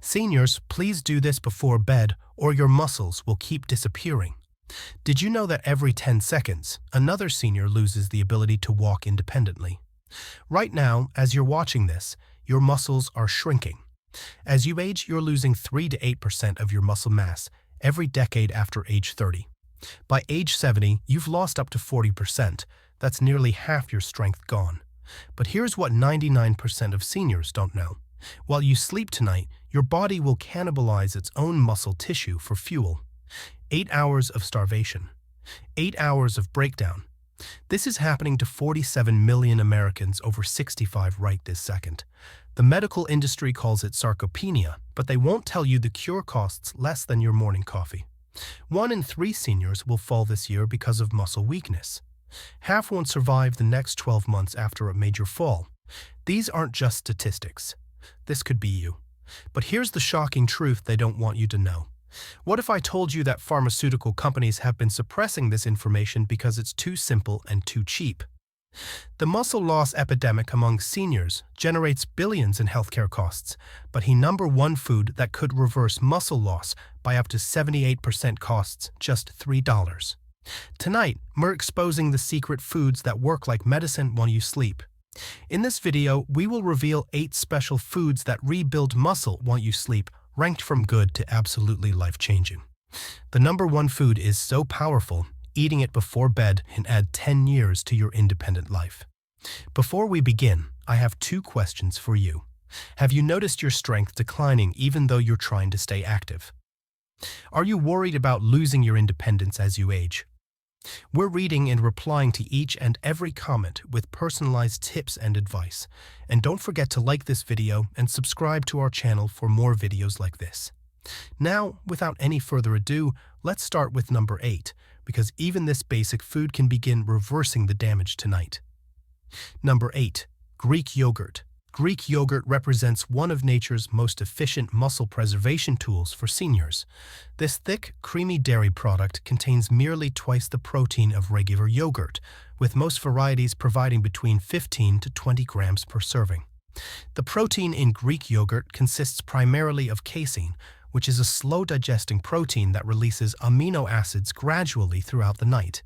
Seniors, please do this before bed or your muscles will keep disappearing. Did you know that every 10 seconds, another senior loses the ability to walk independently? Right now, as you're watching this, your muscles are shrinking. As you age, you're losing 3 to 8% of your muscle mass every decade after age 30. By age 70, you've lost up to 40%. That's nearly half your strength gone. But here's what 99% of seniors don't know. While you sleep tonight, your body will cannibalize its own muscle tissue for fuel. 8 hours of starvation. 8 hours of breakdown. This is happening to 47 million Americans over 65 right this second. The medical industry calls it sarcopenia, but they won't tell you the cure costs less than your morning coffee. 1 in 3 seniors will fall this year because of muscle weakness. Half won't survive the next 12 months after a major fall. These aren't just statistics. This could be you. But here's the shocking truth they don't want you to know. What if I told you that pharmaceutical companies have been suppressing this information because it's too simple and too cheap? The muscle loss epidemic among seniors generates billions in healthcare costs, but number one food that could reverse muscle loss by up to 78% costs just $3. Tonight, we're exposing the secret foods that work like medicine while you sleep. In this video, we will reveal 8 special foods that rebuild muscle while you sleep, ranked from good to absolutely life-changing. The number one food is so powerful, eating it before bed can add 10 years to your independent life. Before we begin, I have 2 questions for you. Have you noticed your strength declining even though you're trying to stay active? Are you worried about losing your independence as you age? We're reading and replying to each and every comment with personalized tips and advice. And don't forget to like this video and subscribe to our channel for more videos like this. Now, without any further ado, let's start with number 8, because even this basic food can begin reversing the damage tonight. Number 8. Greek yogurt. Greek yogurt represents one of nature's most efficient muscle preservation tools for seniors. This thick, creamy dairy product contains merely twice the protein of regular yogurt, with most varieties providing between 15 to 20 grams per serving. The protein in Greek yogurt consists primarily of casein, which is a slow-digesting protein that releases amino acids gradually throughout the night.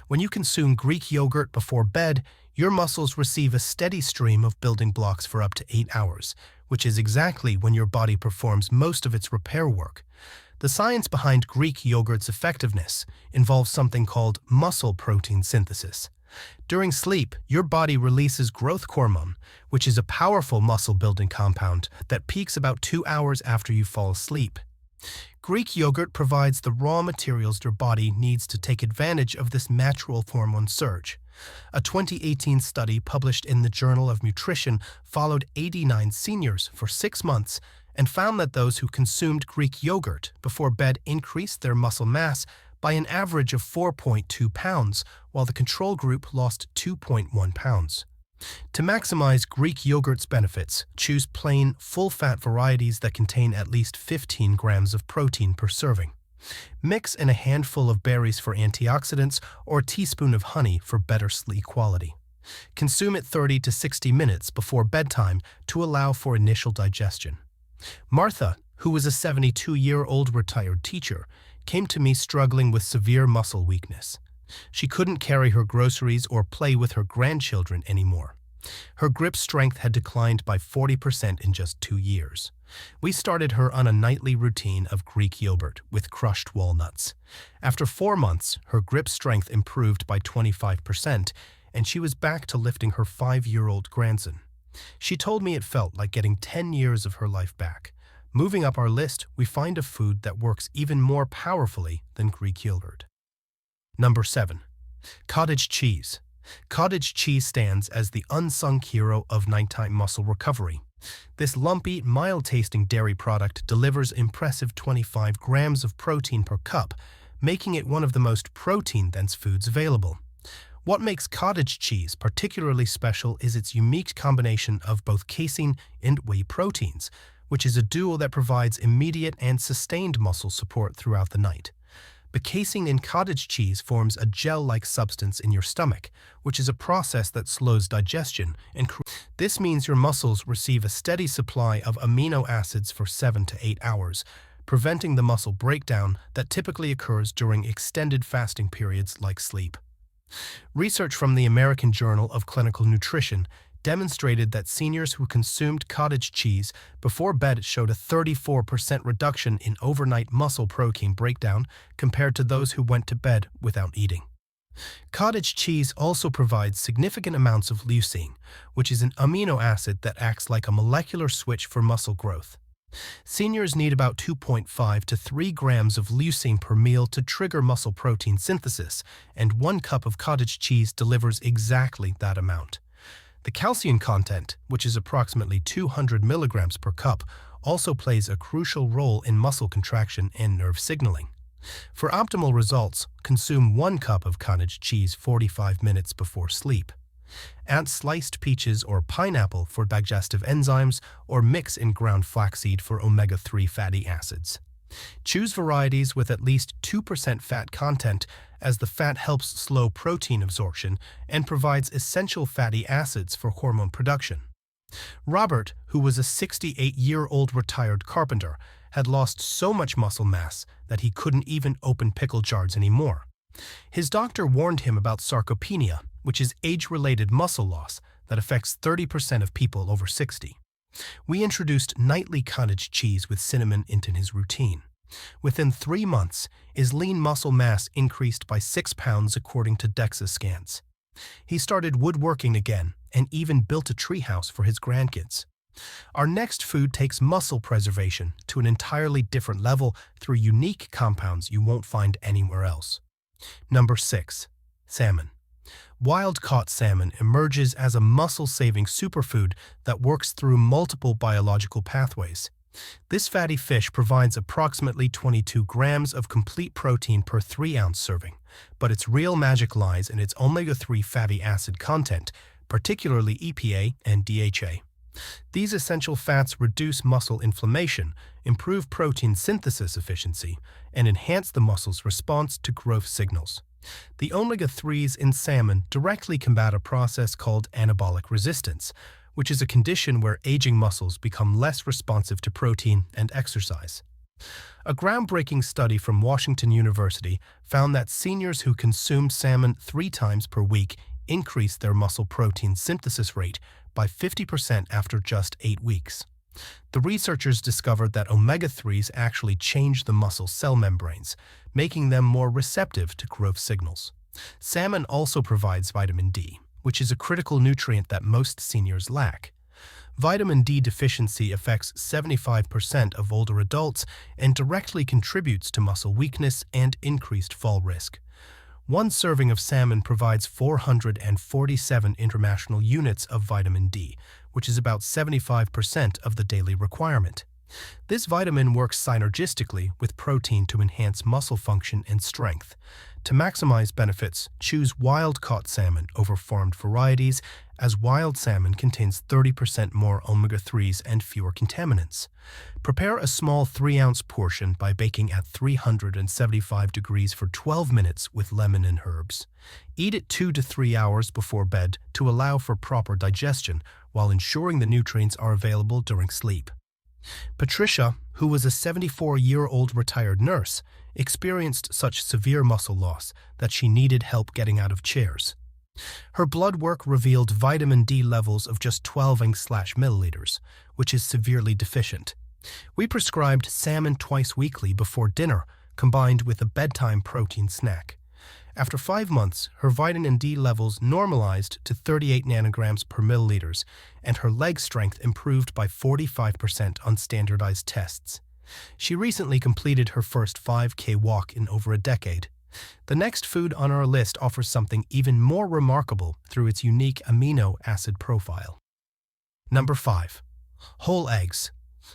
When you consume Greek yogurt before bed, your muscles receive a steady stream of building blocks for up to 8 hours, which is exactly when your body performs most of its repair work. The science behind Greek yogurt's effectiveness involves something called muscle protein synthesis. During sleep, your body releases growth hormone, which is a powerful muscle-building compound that peaks about 2 hours after you fall asleep. Greek yogurt provides the raw materials your body needs to take advantage of this natural hormone surge. A 2018 study published in the Journal of Nutrition followed 89 seniors for 6 months and found that those who consumed Greek yogurt before bed increased their muscle mass by an average of 4.2 pounds, while the control group lost 2.1 pounds. To maximize Greek yogurt's benefits, choose plain, full-fat varieties that contain at least 15 grams of protein per serving. Mix in a handful of berries for antioxidants or a teaspoon of honey for better sleep quality. Consume it 30 to 60 minutes before bedtime to allow for initial digestion. Martha, who was a 72-year-old retired teacher, came to me struggling with severe muscle weakness. She couldn't carry her groceries or play with her grandchildren anymore. Her grip strength had declined by 40% in just 2 years. We started her on a nightly routine of Greek yogurt with crushed walnuts. After 4 months, her grip strength improved by 25%, and she was back to lifting her 5-year-old grandson. She told me it felt like getting 10 years of her life back. Moving up our list, we find a food that works even more powerfully than Greek yogurt. Number 7. Cottage cheese. Cottage cheese stands as the unsung hero of nighttime muscle recovery. This lumpy, mild-tasting dairy product delivers impressive 25 grams of protein per cup, making it one of the most protein-dense foods available. What makes cottage cheese particularly special is its unique combination of both casein and whey proteins, which is a duo that provides immediate and sustained muscle support throughout the night. The casein in cottage cheese forms a gel-like substance in your stomach, which is a process that slows digestion and this means your muscles receive a steady supply of amino acids for 7 to 8 hours, preventing the muscle breakdown that typically occurs during extended fasting periods like sleep. Research from the American Journal of Clinical Nutrition demonstrated that seniors who consumed cottage cheese before bed showed a 34% reduction in overnight muscle protein breakdown compared to those who went to bed without eating. Cottage cheese also provides significant amounts of leucine, which is an amino acid that acts like a molecular switch for muscle growth. Seniors need about 2.5 to 3 grams of leucine per meal to trigger muscle protein synthesis, and 1 cup of cottage cheese delivers exactly that amount. The calcium content, which is approximately 200 milligrams per cup, also plays a crucial role in muscle contraction and nerve signaling. For optimal results, consume 1 cup of cottage cheese 45 minutes before sleep. Add sliced peaches or pineapple for digestive enzymes, or mix in ground flaxseed for omega-3 fatty acids. Choose varieties with at least 2% fat content, as the fat helps slow protein absorption and provides essential fatty acids for hormone production. Robert, who was a 68-year-old retired carpenter, had lost so much muscle mass that he couldn't even open pickle jars anymore. His doctor warned him about sarcopenia, which is age-related muscle loss that affects 30% of people over 60. We introduced nightly cottage cheese with cinnamon into his routine. Within 3 months, his lean muscle mass increased by 6 pounds according to DEXA scans. He started woodworking again and even built a treehouse for his grandkids. Our next food takes muscle preservation to an entirely different level through unique compounds you won't find anywhere else. Number 6. Salmon. Wild-caught salmon emerges as a muscle-saving superfood that works through multiple biological pathways. This fatty fish provides approximately 22 grams of complete protein per 3-ounce serving, but its real magic lies in its omega-3 fatty acid content, particularly EPA and DHA. These essential fats reduce muscle inflammation, improve protein synthesis efficiency, and enhance the muscle's response to growth signals. The omega-3s in salmon directly combat a process called anabolic resistance, which is a condition where aging muscles become less responsive to protein and exercise. A groundbreaking study from Washington University found that seniors who consumed salmon 3 times per week increased their muscle protein synthesis rate by 50% after just 8 weeks. The researchers discovered that omega-3s actually change the muscle cell membranes, making them more receptive to growth signals. Salmon also provides vitamin D, which is a critical nutrient that most seniors lack. Vitamin D deficiency affects 75% of older adults and directly contributes to muscle weakness and increased fall risk. 1 serving of salmon provides 447 international units of vitamin D, which is about 75% of the daily requirement. This vitamin works synergistically with protein to enhance muscle function and strength. To maximize benefits, choose wild-caught salmon over farmed varieties, as wild salmon contains 30% more omega-3s and fewer contaminants. Prepare a small 3-ounce portion by baking at 375 degrees for 12 minutes with lemon and herbs. Eat it 2 to 3 hours before bed to allow for proper digestion, while ensuring the nutrients are available during sleep. Patricia, who was a 74-year-old retired nurse, experienced such severe muscle loss that she needed help getting out of chairs. Her blood work revealed vitamin D levels of just 12 milliliters, which is severely deficient. We prescribed salmon twice weekly before dinner, combined with a bedtime protein snack. After 5 months, her vitamin D levels normalized to 38 nanograms per milliliters, and her leg strength improved by 45% on standardized tests. She recently completed her first 5K walk in over a decade. The next food on our list offers something even more remarkable through its unique amino acid profile. Number 5. Whole eggs.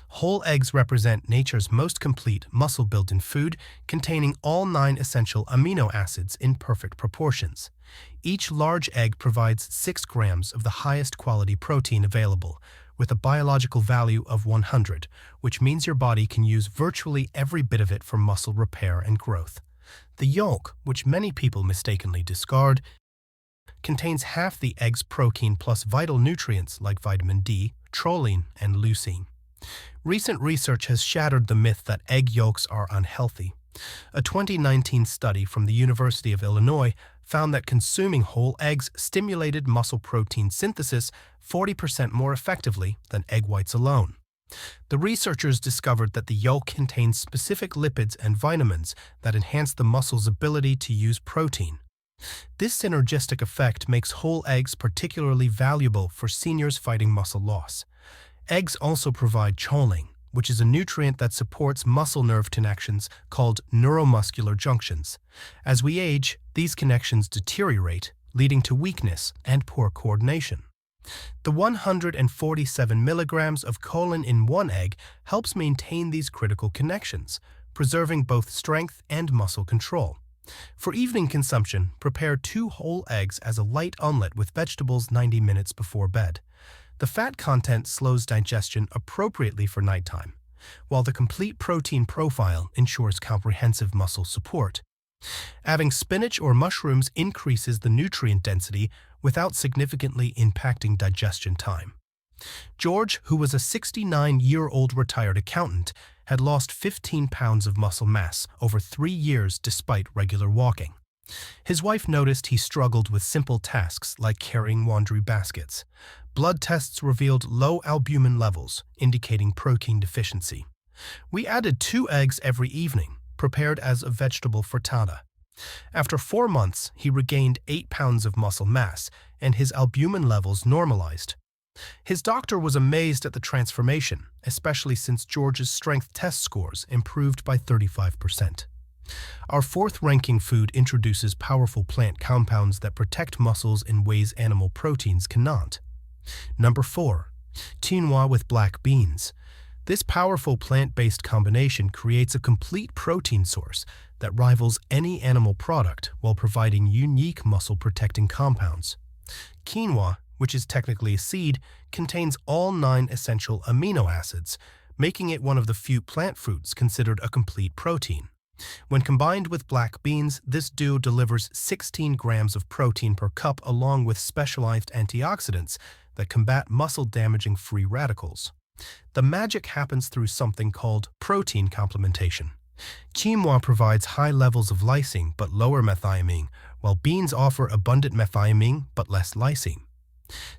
Whole eggs represent nature's most complete muscle-building food, containing all 9 essential amino acids in perfect proportions. Each large egg provides 6 grams of the highest quality protein available, with a biological value of 100, which means your body can use virtually every bit of it for muscle repair and growth. The yolk, which many people mistakenly discard, contains half the egg's protein plus vital nutrients like vitamin D, choline, and leucine. Recent research has shattered the myth that egg yolks are unhealthy. A 2019 study from the University of Illinois found that consuming whole eggs stimulated muscle protein synthesis 40% more effectively than egg whites alone. The researchers discovered that the yolk contains specific lipids and vitamins that enhance the muscle's ability to use protein. This synergistic effect makes whole eggs particularly valuable for seniors fighting muscle loss. Eggs also provide choline, which is a nutrient that supports muscle nerve connections called neuromuscular junctions. As we age, these connections deteriorate, leading to weakness and poor coordination. The 147 milligrams of choline in one egg helps maintain these critical connections, preserving both strength and muscle control. For evening consumption, prepare 2 whole eggs as a light omelet with vegetables 90 minutes before bed. The fat content slows digestion appropriately for nighttime, while the complete protein profile ensures comprehensive muscle support. Adding spinach or mushrooms increases the nutrient density without significantly impacting digestion time. George, who was a 69-year-old retired accountant, had lost 15 pounds of muscle mass over 3 years despite regular walking. His wife noticed he struggled with simple tasks like carrying laundry baskets. Blood tests revealed low albumin levels, indicating protein deficiency. We added 2 eggs every evening, prepared as a vegetable frittata. After 4 months, he regained 8 pounds of muscle mass, and his albumin levels normalized. His doctor was amazed at the transformation, especially since George's strength test scores improved by 35%. Our 4th-ranking food introduces powerful plant compounds that protect muscles in ways animal proteins cannot. Number 4. Quinoa with black beans. This powerful plant-based combination creates a complete protein source that rivals any animal product while providing unique muscle-protecting compounds. Quinoa, which is technically a seed, contains all 9 essential amino acids, making it one of the few plant foods considered a complete protein. When combined with black beans, this duo delivers 16 grams of protein per cup along with specialized antioxidants that combat muscle-damaging free radicals. The magic happens through something called protein complementation. Quinoa provides high levels of lysine but lower methionine, while beans offer abundant methionine but less lysine.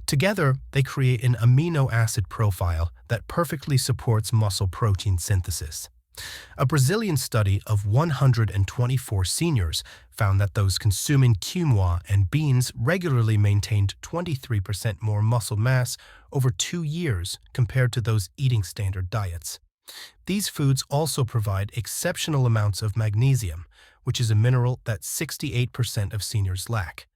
Together, they create an amino acid profile that perfectly supports muscle protein synthesis. A Brazilian study of 124 seniors found that those consuming quinoa and beans regularly maintained 23% more muscle mass over 2 years compared to those eating standard diets. These foods also provide exceptional amounts of magnesium, which is a mineral that 68% of seniors lack.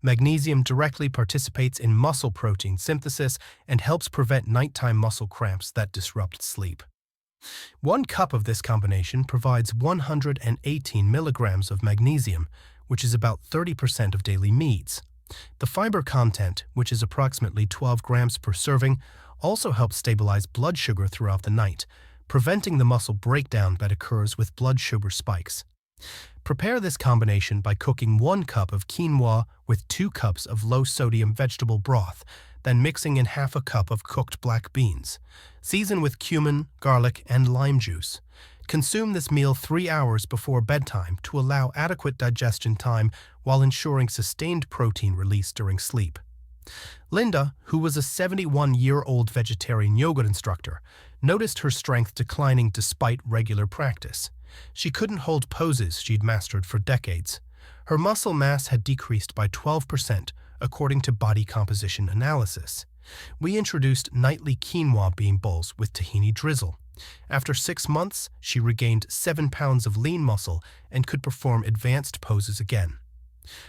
Magnesium directly participates in muscle protein synthesis and helps prevent nighttime muscle cramps that disrupt sleep. 1 cup of this combination provides 118 milligrams of magnesium, which is about 30% of daily needs. The fiber content, which is approximately 12 grams per serving, also helps stabilize blood sugar throughout the night, preventing the muscle breakdown that occurs with blood sugar spikes. Prepare this combination by cooking 1 cup of quinoa with 2 cups of low-sodium vegetable broth, then mixing in half a cup of cooked black beans. Season with cumin, garlic, and lime juice. Consume this meal 3 hours before bedtime to allow adequate digestion time while ensuring sustained protein release during sleep. Linda, who was a 71-year-old vegetarian yoga instructor, noticed her strength declining despite regular practice. She couldn't hold poses she'd mastered for decades. Her muscle mass had decreased by 12%, according to body composition analysis. We introduced nightly quinoa bean bowls with tahini drizzle. After 6 months, she regained 7 pounds of lean muscle and could perform advanced poses again.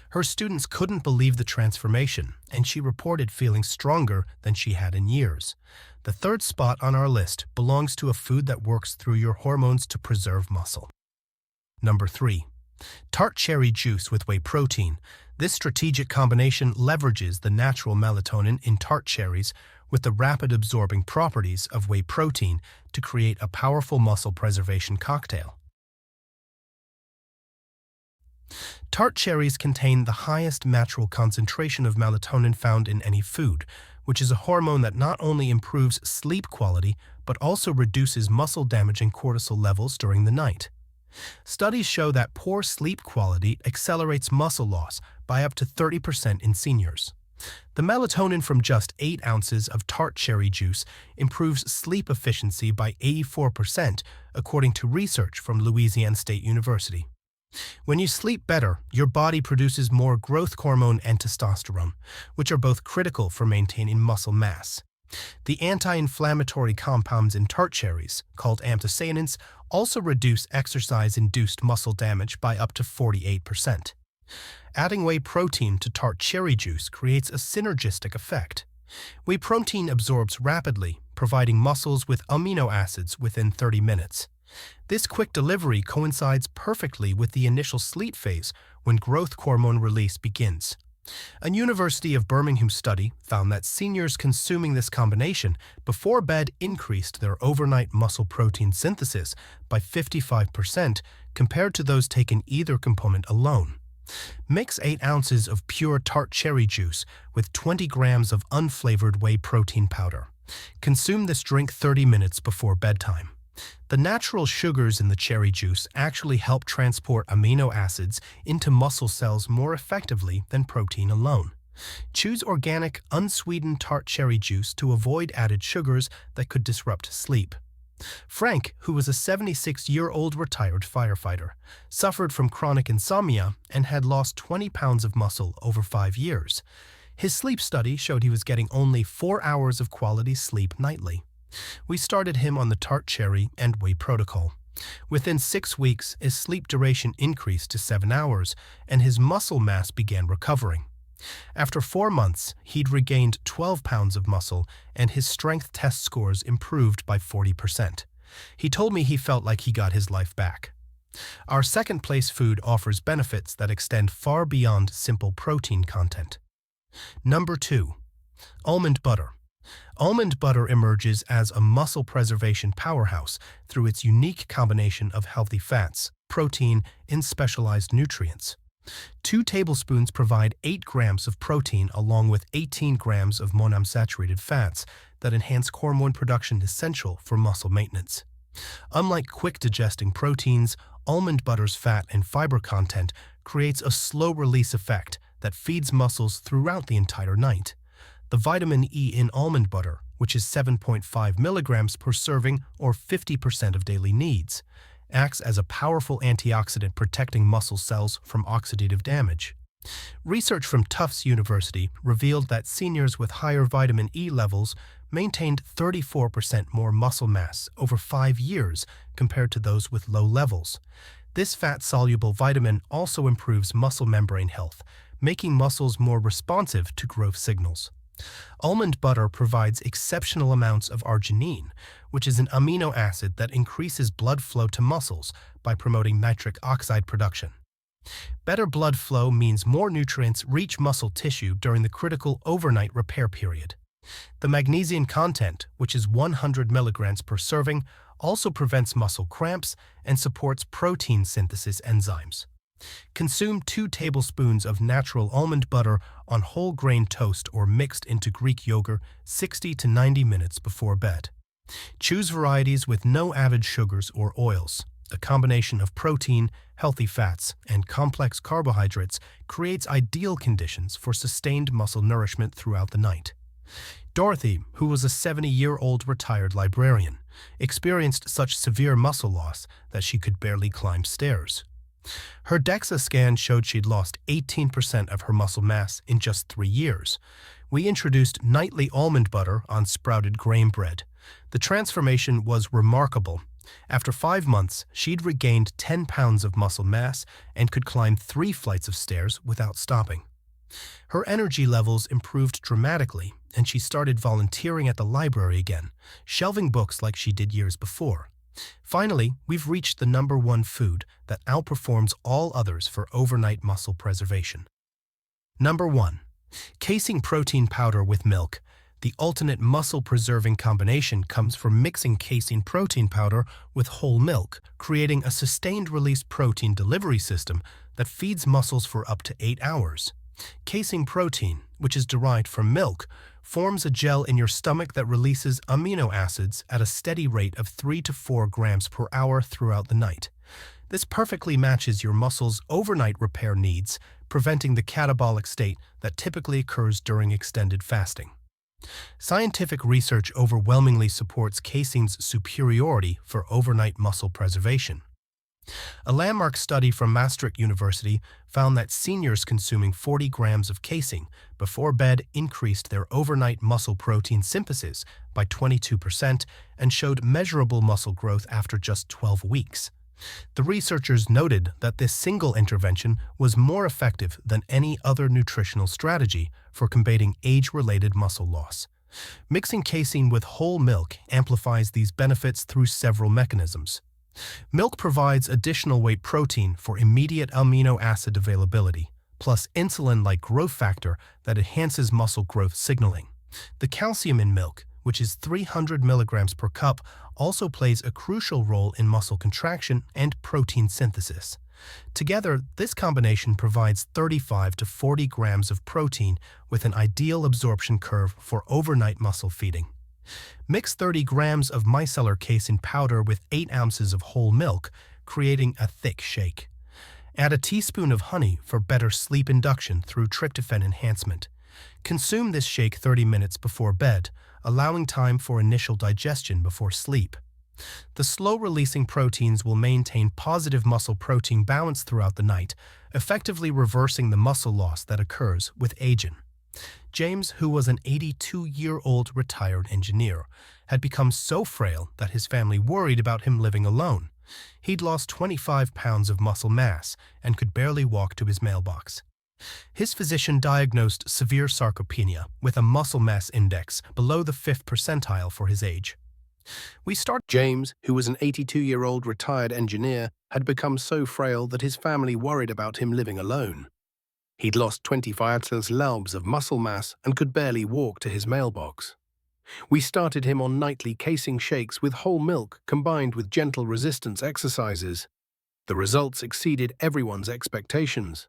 Her students couldn't believe the transformation, and she reported feeling stronger than she had in years. The 3rd spot on our list belongs to a food that works through your hormones to preserve muscle. Number 3. Tart cherry juice with whey protein. This strategic combination leverages the natural melatonin in tart cherries with the rapid absorbing properties of whey protein to create a powerful muscle preservation cocktail. Tart cherries contain the highest natural concentration of melatonin found in any food, which is a hormone that not only improves sleep quality but also reduces muscle-damaging cortisol levels during the night. Studies show that poor sleep quality accelerates muscle loss by up to 30% in seniors. The melatonin from just 8 ounces of tart cherry juice improves sleep efficiency by 84%, according to research from Louisiana State University. When you sleep better, your body produces more growth hormone and testosterone, which are both critical for maintaining muscle mass. The anti-inflammatory compounds in tart cherries, called anthocyanins, also reduce exercise-induced muscle damage by up to 48%. Adding whey protein to tart cherry juice creates a synergistic effect. Whey protein absorbs rapidly, providing muscles with amino acids within 30 minutes. This quick delivery coincides perfectly with the initial sleep phase when growth hormone release begins. A University of Birmingham study found that seniors consuming this combination before bed increased their overnight muscle protein synthesis by 55% compared to those taking either component alone. Mix 8 ounces of pure tart cherry juice with 20 grams of unflavored whey protein powder. Consume this drink 30 minutes before bedtime. The natural sugars in the cherry juice actually help transport amino acids into muscle cells more effectively than protein alone. Choose organic, unsweetened tart cherry juice to avoid added sugars that could disrupt sleep. Frank, who was a 76-year-old retired firefighter, suffered from chronic insomnia and had lost 20 pounds of muscle over 5 years. His sleep study showed he was getting only 4 hours of quality sleep nightly. We started him on the tart cherry and whey protocol. Within 6 weeks, his sleep duration increased to 7 hours, and his muscle mass began recovering. After 4 months, he'd regained 12 pounds of muscle, and his strength test scores improved by 40%. He told me he felt like he got his life back. Our second-place food offers benefits that extend far beyond simple protein content. Number 2. Almond butter. Almond butter emerges as a muscle preservation powerhouse through its unique combination of healthy fats, protein, and specialized nutrients. 2 tablespoons provide 8 grams of protein along with 18 grams of monounsaturated fats that enhance hormone production essential for muscle maintenance. Unlike quick-digesting proteins, almond butter's fat and fiber content creates a slow-release effect that feeds muscles throughout the entire night. The vitamin E in almond butter, which is 7.5 milligrams per serving or 50% of daily needs, acts as a powerful antioxidant protecting muscle cells from oxidative damage. Research from Tufts University revealed that seniors with higher vitamin E levels maintained 34% more muscle mass over 5 years compared to those with low levels. This fat-soluble vitamin also improves muscle membrane health, making muscles more responsive to growth signals. Almond butter provides exceptional amounts of arginine, which is an amino acid that increases blood flow to muscles by promoting nitric oxide production. Better blood flow means more nutrients reach muscle tissue during the critical overnight repair period. The magnesium content, which is 100 milligrams per serving, also prevents muscle cramps and supports protein synthesis enzymes. Consume 2 tablespoons of natural almond butter on whole grain toast or mixed into Greek yogurt 60 to 90 minutes before bed. Choose varieties with no added sugars or oils. A combination of protein, healthy fats, and complex carbohydrates creates ideal conditions for sustained muscle nourishment throughout the night. Dorothy, who was a 70-year-old retired librarian, experienced such severe muscle loss that she could barely climb stairs. Her DEXA scan showed she'd lost 18% of her muscle mass in just 3 years. We introduced nightly almond butter on sprouted grain bread. The transformation was remarkable. After 5 months, she'd regained 10 pounds of muscle mass and could climb 3 flights of stairs without stopping. Her energy levels improved dramatically, and she started volunteering at the library again, shelving books like she did years before. Finally, we've reached the number 1 food that outperforms all others for overnight muscle preservation. Number 1. Casein protein powder with milk. The ultimate muscle-preserving combination comes from mixing casein protein powder with whole milk, creating a sustained-release protein delivery system that feeds muscles for up to 8 hours. Casein protein, which is derived from milk, forms a gel in your stomach that releases amino acids at a steady rate of 3 to 4 grams per hour throughout the night. This perfectly matches your muscles' overnight repair needs, preventing the catabolic state that typically occurs during extended fasting. Scientific research overwhelmingly supports casein's superiority for overnight muscle preservation. A landmark study from Maastricht University found that seniors consuming 40 grams of casein before bed increased their overnight muscle protein synthesis by 22% and showed measurable muscle growth after just 12 weeks. The researchers noted that this single intervention was more effective than any other nutritional strategy for combating age-related muscle loss. Mixing casein with whole milk amplifies these benefits through several mechanisms. Milk provides additional whey protein for immediate amino acid availability, plus insulin-like growth factor that enhances muscle growth signaling. The calcium in milk, which is 300 milligrams per cup, also plays a crucial role in muscle contraction and protein synthesis. Together, this combination provides 35 to 40 grams of protein with an ideal absorption curve for overnight muscle feeding. Mix 30 grams of micellar casein powder with 8 ounces of whole milk, creating a thick shake. Add a teaspoon of honey for better sleep induction through tryptophan enhancement. Consume this shake 30 minutes before bed, allowing time for initial digestion before sleep. The slow-releasing proteins will maintain positive muscle protein balance throughout the night, effectively reversing the muscle loss that occurs with aging. James, who was an 82-year-old retired engineer, had become so frail that his family worried about him living alone. He'd lost 25 pounds of muscle mass and could barely walk to his mailbox. His physician diagnosed severe sarcopenia with a muscle mass index below the 5th percentile for his age. James, who was an 82-year-old retired engineer, had become so frail that his family worried about him living alone. He'd lost 25 pounds of muscle mass and could barely walk to his mailbox. We started him on nightly casein shakes with whole milk combined with gentle resistance exercises. The results exceeded everyone's expectations.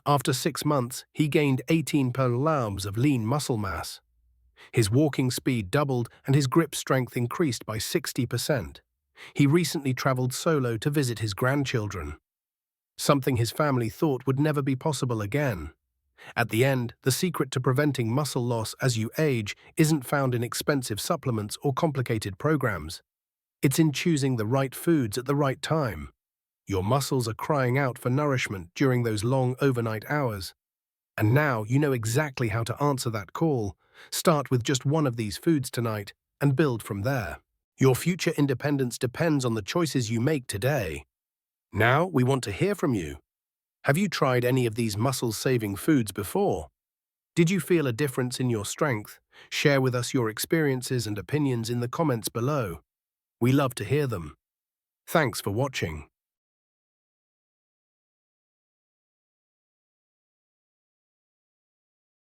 After 6 months, he gained 18 pounds of lean muscle mass. His walking speed doubled and his grip strength increased by 60%. He recently traveled solo to visit his grandchildren, something his family thought would never be possible again. At the end, the secret to preventing muscle loss as you age isn't found in expensive supplements or complicated programs. It's in choosing the right foods at the right time. Your muscles are crying out for nourishment during those long overnight hours. And now you know exactly how to answer that call. Start with just one of these foods tonight and build from there. Your future independence depends on the choices you make today. Now we want to hear from you. Have you tried any of these muscle-saving foods before? Did you feel a difference in your strength? Share with us your experiences and opinions in the comments below. We love to hear them. Thanks for watching.